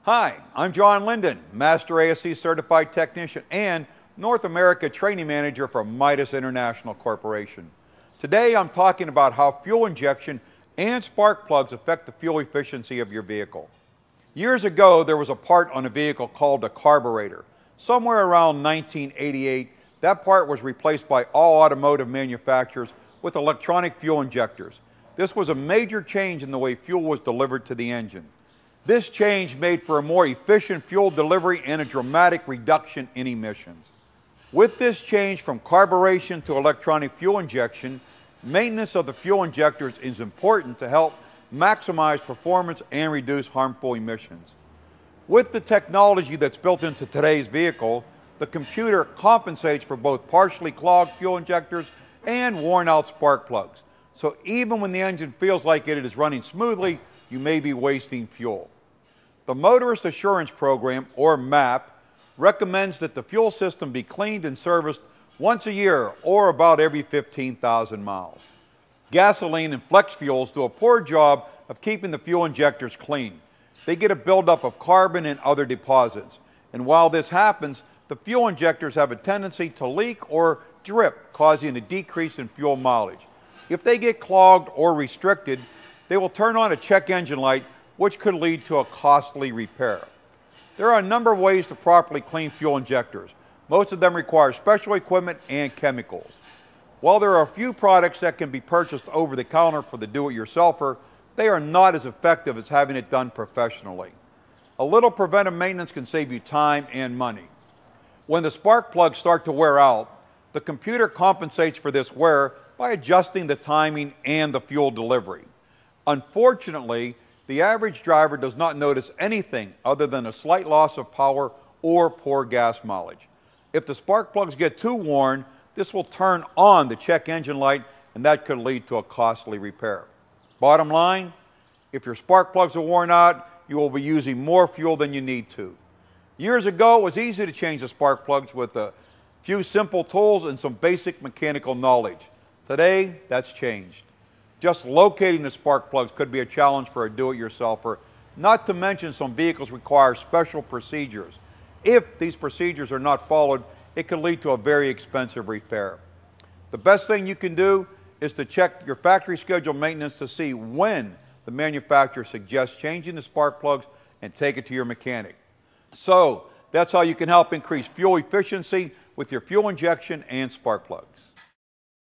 Hi, I'm John Linden, Master ASE Certified Technician and North America Training Manager for Midas International Corporation. Today I'm talking about how fuel injection and spark plugs affect the fuel efficiency of your vehicle. Years ago there was a part on a vehicle called a carburetor. Somewhere around 1988, that part was replaced by all automotive manufacturers with electronic fuel injectors. This was a major change in the way fuel was delivered to the engine. This change made for a more efficient fuel delivery and a dramatic reduction in emissions. With this change from carburation to electronic fuel injection, maintenance of the fuel injectors is important to help maximize performance and reduce harmful emissions. With the technology that's built into today's vehicle, the computer compensates for both partially clogged fuel injectors and worn out spark plugs. So even when the engine feels like it is running smoothly, you may be wasting fuel. The Motorist Assurance Program, or MAP, recommends that the fuel system be cleaned and serviced once a year or about every 15,000 miles. Gasoline and flex fuels do a poor job of keeping the fuel injectors clean. They get a buildup of carbon and other deposits. And while this happens, the fuel injectors have a tendency to leak or drip, causing a decrease in fuel mileage. If they get clogged or restricted, they will turn on a check engine light, which could lead to a costly repair. There are a number of ways to properly clean fuel injectors. Most of them require special equipment and chemicals. While there are a few products that can be purchased over the counter for the do-it-yourselfer, they are not as effective as having it done professionally. A little preventive maintenance can save you time and money. When the spark plugs start to wear out, the computer compensates for this wear by adjusting the timing and the fuel delivery. Unfortunately, the average driver does not notice anything other than a slight loss of power or poor gas mileage. If the spark plugs get too worn, this will turn on the check engine light, and that could lead to a costly repair. Bottom line, if your spark plugs are worn out, you will be using more fuel than you need to. Years ago, it was easy to change the spark plugs with a few simple tools and some basic mechanical knowledge. Today, that's changed. Just locating the spark plugs could be a challenge for a do-it-yourselfer, not to mention some vehicles require special procedures. If these procedures are not followed, it could lead to a very expensive repair. The best thing you can do is to check your factory scheduled maintenance to see when the manufacturer suggests changing the spark plugs and take it to your mechanic. So, that's how you can help increase fuel efficiency with your fuel injection and spark plugs.